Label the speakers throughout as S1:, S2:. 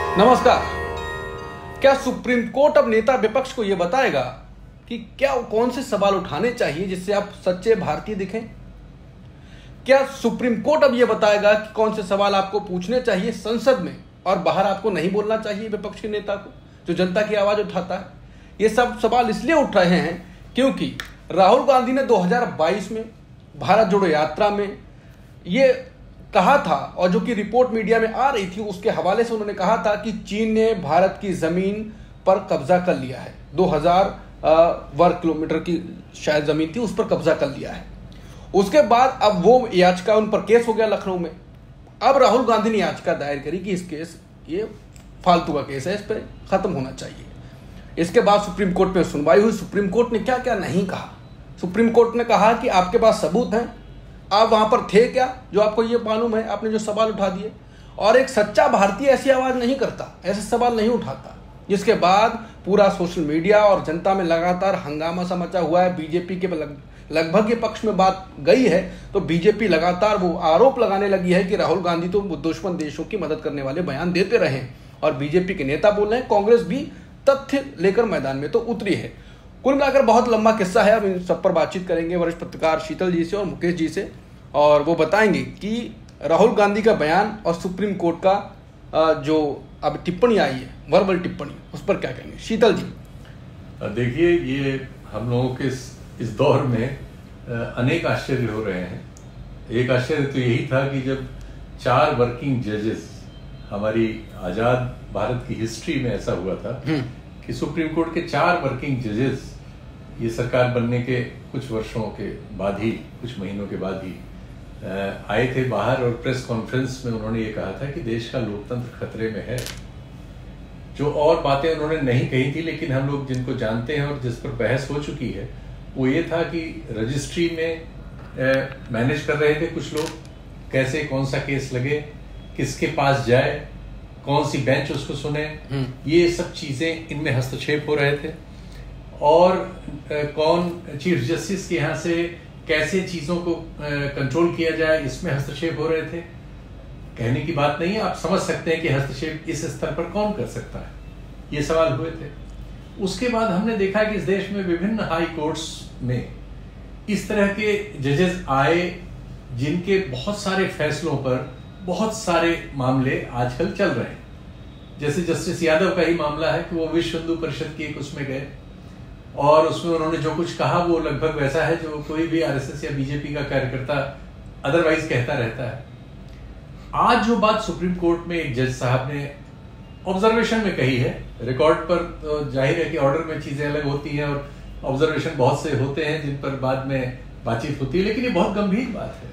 S1: नमस्कार। क्या supreme court अब नेता विपक्ष को यह बताएगा कि क्या कौन से सवाल उठाने चाहिए जिससे आप सच्चे भारतीय दिखें? क्या सुप्रीम कोर्ट अब यह बताएगा कि कौन से सवाल आपको पूछने चाहिए संसद में और बाहर आपको नहीं बोलना चाहिए विपक्ष के नेता को जो जनता की आवाज उठाता है? ये सब सवाल इसलिए उठ रहे हैं क्योंकि राहुल गांधी ने 2022 में भारत जोड़ो यात्रा में ये कहा था, और जो कि रिपोर्ट मीडिया में आ रही थी उसके हवाले से उन्होंने कहा था कि चीन ने भारत की जमीन पर कब्जा कर लिया है। 2000 वर्ग किलोमीटर की शायद जमीन थी, उस पर कब्जा कर लिया है। उसके बाद अब वो याचिका उन पर केस हो गया लखनऊ में। अब राहुल गांधी ने याचिका दायर करी कि इस केस ये फालतू का केस है, इस पर खत्म होना चाहिए। इसके बाद सुप्रीम कोर्ट में सुनवाई हुई। सुप्रीम कोर्ट ने क्या क्या नहीं कहा। सुप्रीम कोर्ट ने कहा कि आपके पास सबूत हैं, आप वहां पर थे क्या जो आपको ये मालूम है, आपने जो सवाल उठा दिए। और एक सच्चा भारतीय ऐसी आवाज नहीं करता, ऐसे सवाल नहीं उठाता। जिसके बाद पूरा सोशल मीडिया और जनता में लगातार हंगामा सा मचा हुआ है। बीजेपी के लगभग के पक्ष में बात गई है तो बीजेपी लगातार वो आरोप लगाने लगी है कि राहुल गांधी तो दुश्मन देशों की मदद करने वाले बयान देते रहे और बीजेपी के नेता बोल रहे हैं। कांग्रेस भी तथ्य लेकर मैदान में तो उतरी है। कुल मिलाकर बहुत लंबा किस्सा है। अब इन सब पर बातचीत करेंगे वरिष्ठ पत्रकार शीतल जी से और मुकेश जी से, और वो बताएंगे कि राहुल गांधी का बयान और सुप्रीम कोर्ट का जो अब टिप्पणी आई है, वर्बल टिप्पणी, उस पर क्या कहेंगे शीतल जी?
S2: देखिए, ये हम लोगों के इस दौर में अनेक आश्चर्य हो रहे हैं। एक आश्चर्य तो यही था कि जब 4 वर्किंग जजेस, हमारी आजाद भारत की हिस्ट्री में ऐसा हुआ था कि सुप्रीम कोर्ट के 4 वर्किंग जजेस ये सरकार बनने के कुछ वर्षों के बाद ही, कुछ महीनों के बाद ही आए थे बाहर और प्रेस कॉन्फ्रेंस में उन्होंने ये कहा था कि देश का लोकतंत्र खतरे में है। जो और बातें उन्होंने नहीं कही थी, लेकिन हम लोग जिनको जानते हैं और जिस पर बहस हो चुकी है, वो ये था कि रजिस्ट्री में मैनेज कर रहे थे कुछ लोग, कैसे कौन सा केस लगे, किसके पास जाए, कौन सी बेंच उसको सुने, ये सब चीजें इनमें हस्तक्षेप हो रहे थे। और कौन चीफ जस्टिस के यहाँ से कैसे चीजों को कंट्रोल किया जाए, इसमें हस्तक्षेप हो रहे थे। कहने की बात नहीं है, आप समझ सकते हैं कि हस्तक्षेप इस स्तर पर कौन कर सकता है, ये सवाल हुए थे। उसके बाद हमने देखा कि इस देश में विभिन्न हाई कोर्ट्स में इस तरह के जजेस आए जिनके बहुत सारे फैसलों पर बहुत सारे मामले आजकल चल रहे हैं। जैसे जस्टिस यादव का ही मामला है कि वो विश्व हिंदू परिषद की एक उसमें गए और उसमें उन्होंने जो कुछ कहा वो लगभग वैसा है जो कोई भी आरएसएस या बीजेपी का कार्यकर्ता अदरवाइज कहता रहता है। आज जो बात सुप्रीम कोर्ट में एक जज साहब ने ऑब्जर्वेशन में कही है, रिकॉर्ड पर तो जाहिर है कि ऑर्डर में चीजें अलग होती हैं और ऑब्जर्वेशन बहुत से होते हैं जिन पर बाद में बातचीत होती है, लेकिन ये बहुत गंभीर बात है।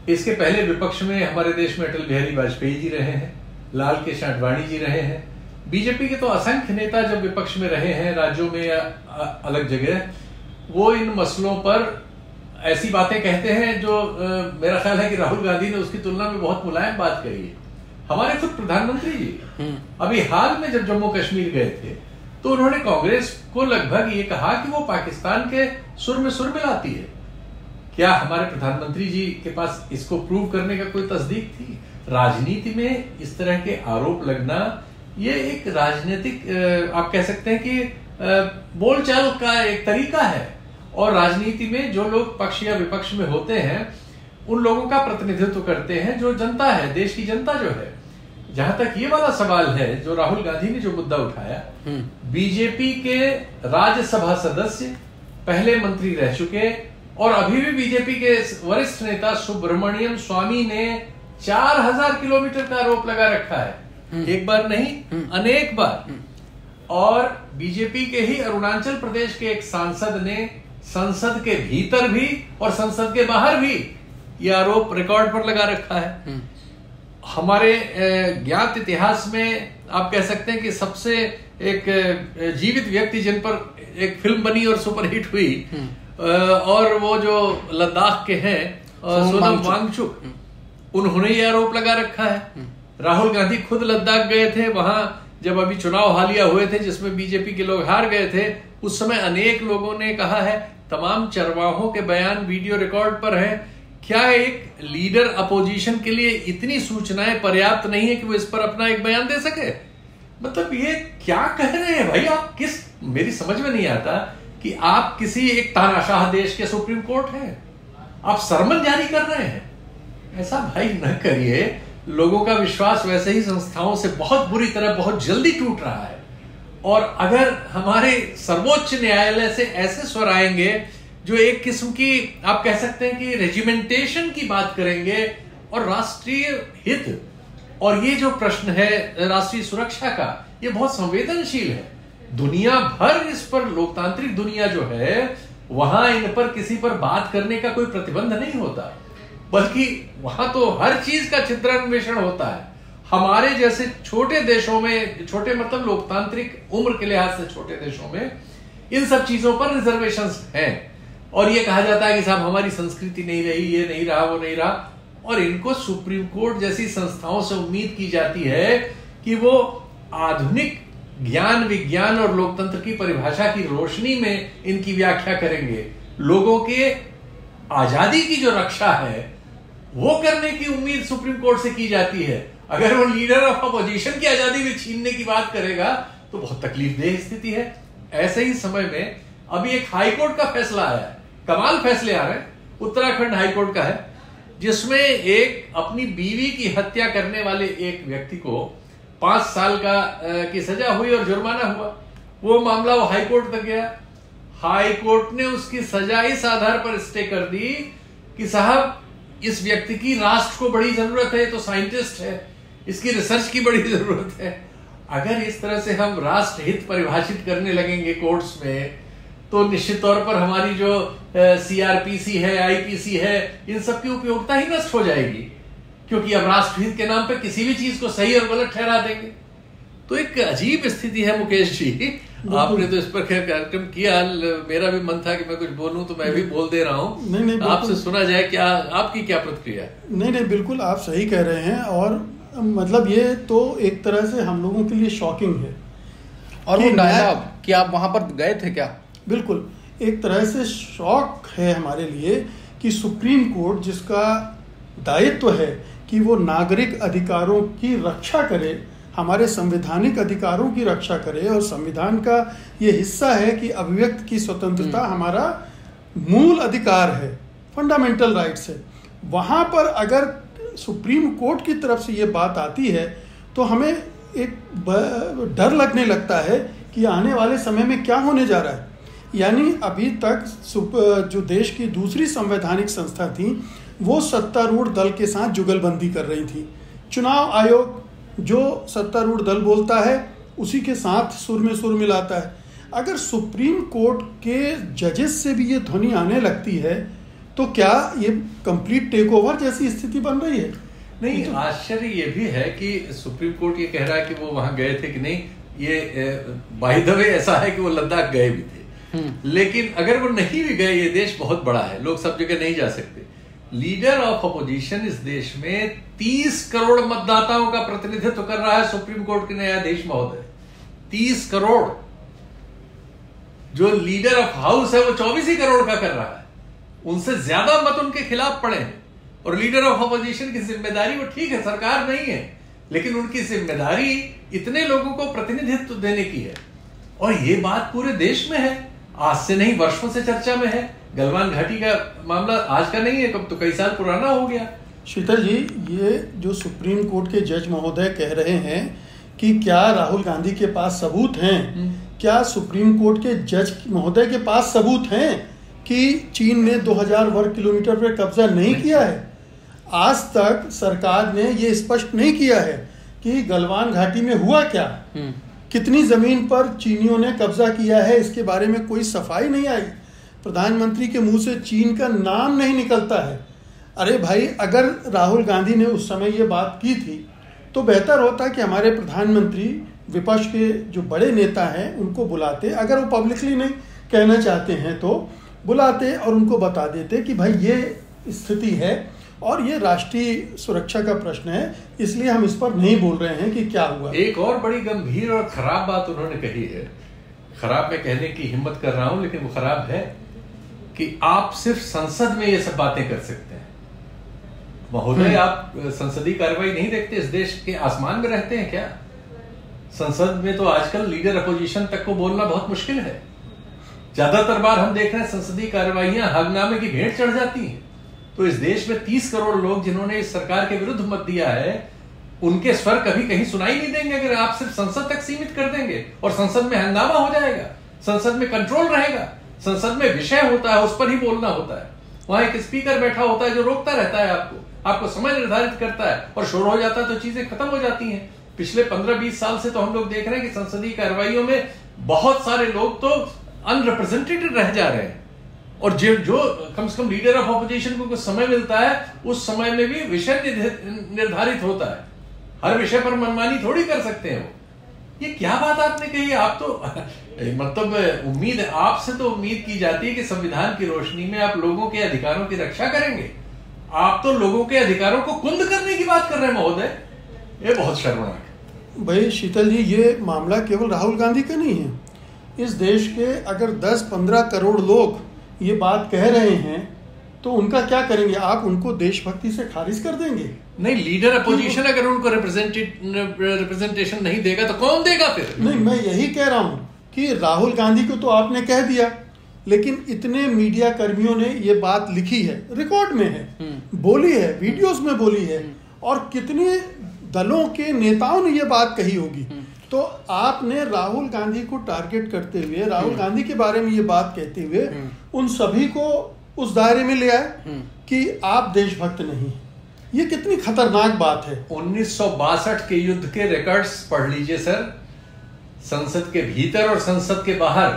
S2: इसके पहले विपक्ष में हमारे देश में अटल बिहारी वाजपेयी जी रहे हैं, लाल कृष्ण आडवाणी जी रहे हैं। बीजेपी के तो असंख्य नेता जब विपक्ष में रहे हैं राज्यों में या अलग जगह, वो इन मसलों पर ऐसी बातें कहते हैं जो मेरा ख्याल है कि राहुल गांधी ने उसकी तुलना में बहुत मुलायम बात कही है। हमारे खुद प्रधानमंत्री जी अभी हाल में जब जम्मू कश्मीर गए थे तो उन्होंने कांग्रेस को लगभग ये कहा कि वो पाकिस्तान के सुर में सुर मिलाती है। क्या हमारे प्रधानमंत्री जी के पास इसको प्रूव करने का कोई तस्दीक थी? राजनीति में इस तरह के आरोप लगना ये एक राजनीतिक आप कह सकते हैं कि बोलचाल का एक तरीका है, और राजनीति में जो लोग पक्ष या विपक्ष में होते हैं उन लोगों का प्रतिनिधित्व करते हैं जो जनता है, देश की जनता जो है। जहां तक ये वाला सवाल है जो राहुल गांधी ने जो मुद्दा उठाया, बीजेपी के राज्यसभा सदस्य, पहले मंत्री रह चुके और अभी भी बीजेपी के वरिष्ठ नेता सुब्रमण्यम स्वामी ने 4000 किलोमीटर का आरोप लगा रखा है। एक बार नहीं, अनेक बार। और बीजेपी के ही अरुणाचल प्रदेश के एक सांसद ने संसद के भीतर भी और संसद के बाहर भी यह आरोप रिकॉर्ड पर लगा रखा है। हमारे ज्ञात इतिहास में आप कह सकते हैं कि सबसे एक जीवित व्यक्ति जिन पर एक फिल्म बनी और सुपरहिट हुई, और वो जो लद्दाख के हैं सोनम वांगचुक, उन्होंने ये आरोप लगा रखा है। राहुल गांधी खुद लद्दाख गए थे, वहां जब अभी चुनाव हालिया हुए थे जिसमें बीजेपी के लोग हार गए थे, उस समय अनेक लोगों ने कहा है, तमाम चरवाहों के बयान वीडियो रिकॉर्ड पर है क्या एक लीडर अपोजिशन के लिए इतनी सूचनाएं पर्याप्त नहीं है कि वो इस पर अपना एक बयान दे सके? मतलब ये क्या कह रहे हैं भाई आप? मेरी समझ में नहीं आता कि आप किसी एक तानाशाह देश के सुप्रीम कोर्ट हैं, आप सरमन जारी कर रहे हैं। ऐसा भाई न करिए। लोगों का विश्वास वैसे ही संस्थाओं से बहुत बुरी तरह बहुत जल्दी टूट रहा है, और अगर हमारे सर्वोच्च न्यायालय से ऐसे स्वर आएंगे जो एक किस्म की आप कह सकते हैं कि रेजिमेंटेशन की बात करेंगे, और राष्ट्रीय हित और ये जो प्रश्न है राष्ट्रीय सुरक्षा का, ये बहुत संवेदनशील है। दुनिया भर इस पर, लोकतांत्रिक दुनिया जो है वहां इन पर किसी पर बात करने का कोई प्रतिबंध नहीं होता, बल्कि वहां तो हर चीज का चित्रान्वेषण होता है। हमारे जैसे छोटे देशों में, छोटे मतलब लोकतांत्रिक उम्र के लिहाज से छोटे देशों में इन सब चीजों पर रिजर्वेशंस हैं, और ये कहा जाता है कि साहब हमारी संस्कृति नहीं रही, ये नहीं रहा, वो नहीं रहा। और इनको सुप्रीम कोर्ट जैसी संस्थाओं से उम्मीद की जाती है कि वो आधुनिक ज्ञान, विज्ञान और लोकतंत्र की परिभाषा की रोशनी में इनकी व्याख्या करेंगे। लोगों के आजादी की जो रक्षा है वो करने की उम्मीद सुप्रीम कोर्ट से की जाती है। अगर वो लीडर ऑफ अपोजिशन की आजादी भी छीनने की बात करेगा तो बहुत तकलीफदेह स्थिति है। ऐसे ही समय में अभी एक हाईकोर्ट का फैसला आया है, कमाल फैसले आ रहे हैं, उत्तराखंड हाईकोर्ट का है, जिसमें एक अपनी बीवी की हत्या करने वाले एक व्यक्ति को 5 साल की सजा हुई और जुर्माना हुआ। वो मामला वो हाईकोर्ट तक गया। हाईकोर्ट ने उसकी सजा इस आधार पर स्टे कर दी कि साहब इस व्यक्ति की राष्ट्र को बड़ी जरूरत है, तो साइंटिस्ट है, इसकी रिसर्च की बड़ी जरूरत है। अगर इस तरह से हम राष्ट्र हित परिभाषित करने लगेंगे कोर्ट्स में, तो निश्चित तौर पर हमारी जो सीआरपीसी है, आईपीसी है, इन सब की उपयोगिता ही नष्ट हो जाएगी, क्योंकि अब राष्ट्रहित के नाम पे किसी भी चीज को सही और गलत ठहरा देंगे। तो एक अजीब स्थिति है मुकेश जी। आपने तो इस पर खैर कार्यक्रम किया, मेरा भी मन था कि मैं कुछ बोलूं, तो मैं भी बोल दे रहा हूं। नहीं, आपसे सुना जाए, क्या आपकी क्या प्रतिक्रिया?
S3: नहीं, बिल्कुल आप सही कह रहे हैं, और मतलब ये तो एक तरह से हम लोगों के लिए शॉकिंग है।
S1: और वो डायलॉग कि आप वहां पर गए थे क्या?
S3: बिल्कुल एक तरह से शौक है हमारे लिए कि सुप्रीम कोर्ट, जिसका दायित्व है कि वो नागरिक अधिकारों की रक्षा करे, हमारे संवैधानिक अधिकारों की रक्षा करे, और संविधान का ये हिस्सा है कि अभिव्यक्ति की स्वतंत्रता हमारा मूल अधिकार है, फंडामेंटल राइट्स है। वहाँ पर अगर सुप्रीम कोर्ट की तरफ से ये बात आती है तो हमें एक डर लगने लगता है कि आने वाले समय में क्या होने जा रहा है। यानी अभी तक जो देश की दूसरी संवैधानिक संस्था थी वो सत्तारूढ़ दल के साथ जुगलबंदी कर रही थी। चुनाव आयोग जो सत्तारूढ़ दल बोलता है उसी के साथ सुर में सुर मिलाता है। अगर सुप्रीम कोर्ट के जजेस से भी ये ध्वनि आने लगती है तो क्या ये कंप्लीट टेक ओवर जैसी स्थिति बन रही है?
S2: नहीं, तो आश्चर्य ये भी है कि सुप्रीम कोर्ट ये कह रहा है कि वो वहां गए थे कि नहीं। ये बाय द वे ऐसा है कि वो लद्दाख गए भी थे, लेकिन अगर वो नहीं भी गए, ये देश बहुत बड़ा है, लोग सब जगह नहीं जा सकते। लीडर ऑफ अपोजिशन इस देश में 30 करोड़ मतदाताओं का प्रतिनिधित्व कर रहा है सुप्रीम कोर्ट के न्यायाधीश महोदय। 30 करोड़। जो लीडर ऑफ हाउस है वो 24 ही करोड़ का कर रहा है। उनसे ज्यादा मत उनके खिलाफ पड़े हैं। और लीडर ऑफ अपोजिशन की जिम्मेदारी, वो ठीक है सरकार नहीं है, लेकिन उनकी जिम्मेदारी इतने लोगों को प्रतिनिधित्व देने की है। और ये बात पूरे देश में है, आज से नहीं वर्षों से चर्चा में है। गलवान घाटी का मामला आज का नहीं है, कब तो कई साल पुराना हो गया।
S3: शीतल जी, ये जो सुप्रीम कोर्ट के जज महोदय कह रहे हैं कि क्या राहुल गांधी के पास सबूत हैं, क्या सुप्रीम कोर्ट के जज महोदय के पास सबूत हैं कि चीन ने 2000 वर्ग किलोमीटर पर कब्जा नहीं किया है? आज तक सरकार ने ये स्पष्ट नहीं किया है कि गलवान घाटी में हुआ क्या, कितनी जमीन पर चीनियों ने कब्जा किया है, इसके बारे में कोई सफाई नहीं आई। प्रधानमंत्री के मुंह से चीन का नाम नहीं निकलता है। अरे भाई, अगर राहुल गांधी ने उस समय ये बात की थी तो बेहतर होता कि हमारे प्रधानमंत्री विपक्ष के जो बड़े नेता हैं उनको बुलाते, अगर वो पब्लिकली नहीं कहना चाहते हैं तो बुलाते और उनको बता देते कि भाई ये स्थिति है और ये राष्ट्रीय सुरक्षा का प्रश्न है, इसलिए हम इस पर नहीं बोल रहे हैं कि क्या हुआ।
S2: एक और बड़ी गंभीर और खराब बात उन्होंने कही है, खराब मैं कहने की हिम्मत कर रहा हूं लेकिन वो खराब है, कि आप सिर्फ संसद में ये सब बातें कर सकते हैं। महोदय, आप संसदीय कार्रवाई नहीं देखते? इस देश के आसमान में रहते हैं क्या? संसद में तो आजकल लीडर अपोजिशन तक को बोलना बहुत मुश्किल है। ज्यादातर बार हम देख रहे हैं संसदीय कार्रवाइयां हंगामे की भेंट चढ़ जाती हैं। तो इस देश में 30 करोड़ लोग जिन्होंने इस सरकार के विरुद्ध मत दिया है, उनके स्वर कभी कहीं सुनाई नहीं देंगे अगर आप सिर्फ संसद तक सीमित कर देंगे। और संसद में हंगामा हो जाएगा, संसद में कंट्रोल रहेगा, संसद में विषय होता है, उस पर ही बोलना होता है। वहां एक स्पीकर बैठा होता है जो रोकता रहता है, आपको समय निर्धारित करता है, और शोर हो जाता है तो चीजें खत्म हो जाती हैं। पिछले 15-20 साल से तो हम लोग देख रहे हैं कि संसदीय कार्रवाइयों में बहुत सारे लोग तो अनरिप्रेजेंटेटेड रह जा रहे हैं। और जो कम से कम लीडर ऑफ ऑपोजिशन को कुछ समय मिलता है, उस समय में भी विषय निर्धारित होता है। हर विषय पर मनमानी थोड़ी कर सकते हैं वो। ये क्या बात आपने कही? आप तो मतलब उम्मीद है, आपसे तो उम्मीद की जाती है कि संविधान की रोशनी में आप लोगों के अधिकारों की रक्षा करेंगे। आप तो लोगों के अधिकारों को कुंद करने की बात कर रहे हैं महोदय। ये बहुत शर्मनाक है।
S3: भाई शीतल जी, ये मामला केवल राहुल गांधी का नहीं है। इस देश के अगर 10-15 करोड़ लोग ये बात कह रहे हैं तो उनका क्या करेंगे? आप उनको देशभक्ति से खारिज कर देंगे?
S2: नहीं, लीडर अपोजिशन अगर उनको रिप्रेजेंटेशन नहीं देगा तो कौन देगा फिर?
S3: नहीं, मैं यही कह रहा हूं कि राहुल गांधी को तो आपने कह दिया, लेकिन इतने मीडिया कर्मियों ने ये बात लिखी है, रिकॉर्ड में है, बोली है, वीडियोस में बोली है, और कितने दलों के नेताओं ने ये बात कही होगी। तो आपने राहुल गांधी को टारगेट करते हुए, राहुल गांधी के बारे में ये बात कहते हुए उन सभी को उस दायरे में ले आए कि आप देशभक्त नहीं। ये कितनी खतरनाक बात है।
S2: 1962 के युद्ध के रिकॉर्ड्स पढ़ लीजिए सर। संसद के भीतर और संसद के बाहर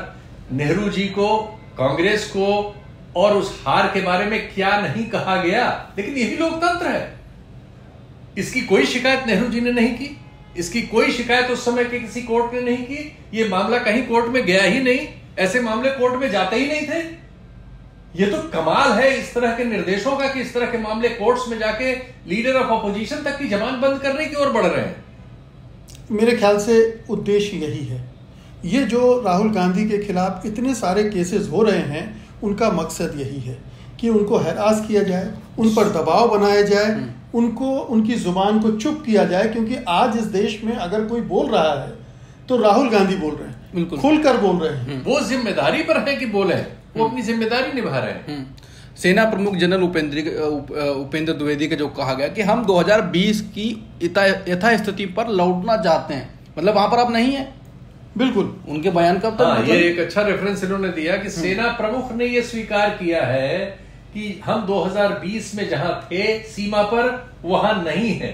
S2: नेहरू जी को, कांग्रेस को और उस हार के बारे में क्या नहीं कहा गया। लेकिन यही लोकतंत्र है। इसकी कोई शिकायत नेहरू जी ने नहीं की, इसकी कोई शिकायत उस समय के किसी कोर्ट ने नहीं की। ये मामला कहीं कोर्ट में गया ही नहीं, ऐसे मामले कोर्ट में जाते ही नहीं थे। ये तो कमाल है इस तरह के निर्देशों का कि इस तरह के मामले कोर्ट्स में जाके लीडर ऑफ ऑपोजिशन तक की जबान बंद करने की ओर बढ़ रहे हैं।
S3: मेरे ख्याल से उद्देश्य यही है। ये जो राहुल गांधी के खिलाफ इतने सारे केसेस हो रहे हैं, उनका मकसद यही है कि उनको हैरास किया जाए, उन पर दबाव बनाया जाए, उनको उनकी जुबान को चुप किया जाए। क्योंकि आज इस देश में अगर कोई बोल रहा है तो राहुल गांधी बोल रहे हैं, बिल्कुल खुलकर बोल रहे हैं।
S2: वो जिम्मेदारी पर है कि बोले, वो अपनी जिम्मेदारी निभा रहे हैं।
S1: सेना प्रमुख जनरल उपेंद्र द्विवेदी का जो कहा गया कि हम 2020 की यथास्थिति पर लौटना चाहते हैं, मतलब वहां पर अब नहीं है।
S3: बिल्कुल
S1: उनके बयान का मतलब
S2: ये एक अच्छा रेफरेंस इन्होंने दिया कि सेना प्रमुख ने ये स्वीकार किया है कि हम 2020 में जहां थे सीमा पर वहां नहीं है,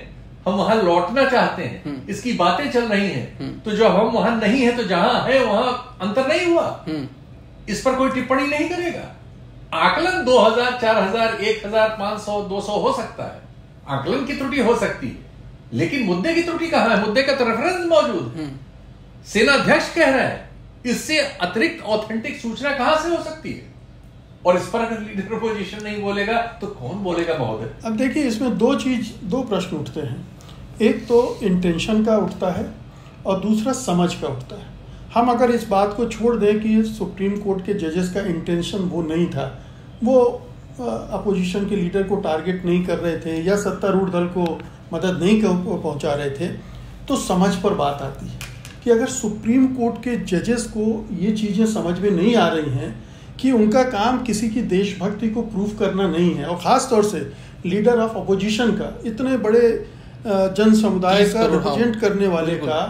S2: हम वहां लौटना चाहते हैं। इसकी बातें चल रही हैं। तो जब हम वहां नहीं है तो जहां है वहां अंतर नहीं हुआ, इस पर कोई टिप्पणी नहीं करेगा। आकलन 2000, 4000, 1500, 200 हो सकता है, आकलन की त्रुटि हो सकती है, लेकिन मुद्दे की त्रुटि कहां है? मुद्दे का तो रेफरेंस मौजूद है। सेना अध्यक्ष कह रहा है, इससे अतिरिक्त ऑथेंटिक सूचना कहां से हो सकती है? और इस पर अगर लीडर पोजीशन नहीं बोलेगा तो कौन बोलेगा महोदय?
S3: अब देखिए, इसमें दो प्रश्न उठते हैं। एक तो इंटेंशन का उठता है और दूसरा समझ का उठता है। हम अगर इस बात को छोड़ दें कि सुप्रीम कोर्ट के जजेस का इंटेंशन वो नहीं था, वो अपोजिशन के लीडर को टारगेट नहीं कर रहे थे या सत्तारूढ़ दल को मदद नहीं पहुंचा रहे थे, तो समझ पर बात आती है कि अगर सुप्रीम कोर्ट के जजेस को ये चीज़ें समझ में नहीं आ रही हैं कि उनका काम किसी की देशभक्ति को प्रूफ करना नहीं है, और ख़ास तौर से लीडर ऑफ अपोजिशन का, इतने बड़े जन समुदाय का रिप्रेजेंट करने वाले का,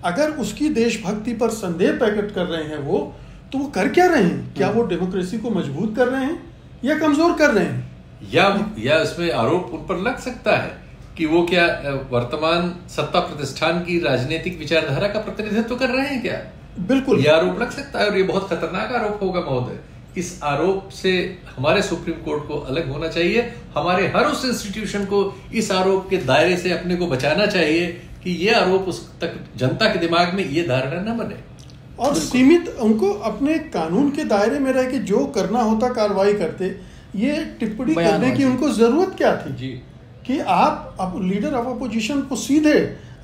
S3: अगर उसकी देशभक्ति पर संदेह प्रकट कर रहे हैं वो, तो वो कर क्या रहे हैं? क्या वो डेमोक्रेसी को मजबूत कर रहे हैं या कमजोर कर रहे हैं?
S2: या इसमें आरोप उन पर लग सकता है कि वो क्या वर्तमान सत्ता प्रतिष्ठान की राजनीतिक विचारधारा का प्रतिनिधित्व कर रहे हैं क्या?
S3: बिल्कुल,
S2: यह आरोप लग सकता है और ये बहुत खतरनाक आरोप होगा महोदय। इस आरोप से हमारे सुप्रीम कोर्ट को अलग होना चाहिए। हमारे हर उस इंस्टीट्यूशन को इस आरोप के दायरे से अपने को बचाना चाहिए कि ये आरोप उस तक जनता के दिमाग में ये धारणा न बने,
S3: और सीमित उनको अपने कानून के दायरे में रह के जो करना होता कार्रवाई करते। ये टिप्पणी करने की उनको जरूरत क्या थी जी? कि आप लीडर ऑफ अपोजिशन को सीधे,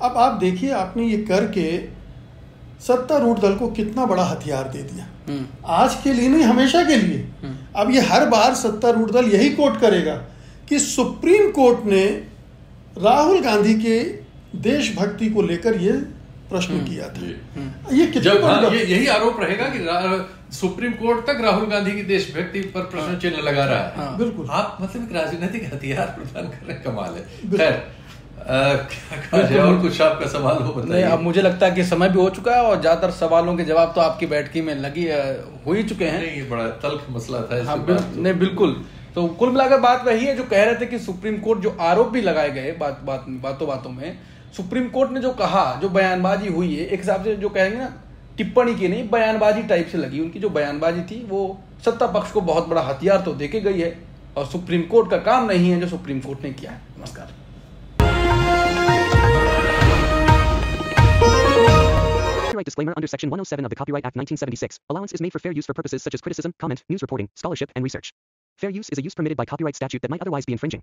S3: अब आप देखिए, आपने ये करके सत्तारूढ़ दल को कितना बड़ा हथियार दे दिया, आज के लिए नहीं हमेशा के लिए। अब ये हर बार सत्तारूढ़ दल यही कोट करेगा कि सुप्रीम कोर्ट ने राहुल गांधी के देशभक्ति को लेकर ये प्रश्न किया था। ये
S2: जब
S3: कितना
S2: यही आरोप रहेगा कि सुप्रीम कोर्ट तक राहुल गांधी की देशभक्ति पर प्रश्न चिन्ह लगा रहा है।
S3: हाँ, बिल्कुल।
S2: आप मतलब एक राजनीतिक हथियार प्रदान कर रहे हैं, कमाल है। खैर, और कुछ आपका सवाल हो बताइए।
S1: अब मुझे लगता है कि समय भी हो चुका है और ज्यादातर सवालों के जवाब तो आपकी बैठकी में हो ही चुके हैं।
S2: नहीं, ये बड़ा तल्ख मसला था।
S1: हाँ, नहीं बिल्कुल। तो कुल मिलाकर बात वही है जो कह रहे थे कि सुप्रीम कोर्ट जो आरोप भी लगाए गए बातों में, सुप्रीम कोर्ट ने जो कहा, जो बयानबाजी हुई है, एक हिसाब से जो कहेंगे ना, टिप्पणी की नहीं, बयानबाजी टाइप से लगी। उनकी जो बयानबाजी थी वो सत्ता पक्ष को बहुत बड़ा हथियार तो देके गई है और सुप्रीम कोर्ट का काम नहीं है जो सुप्रीम कोर्ट ने किया है। नमस्कार।
S4: Copyright disclaimer under Section 107 of the Copyright Act 1976. Allowance is made for fair use for purposes such as criticism, comment, news reporting, scholarship, and research. Fair use is a use permitted by copyright statute that might otherwise be infringing.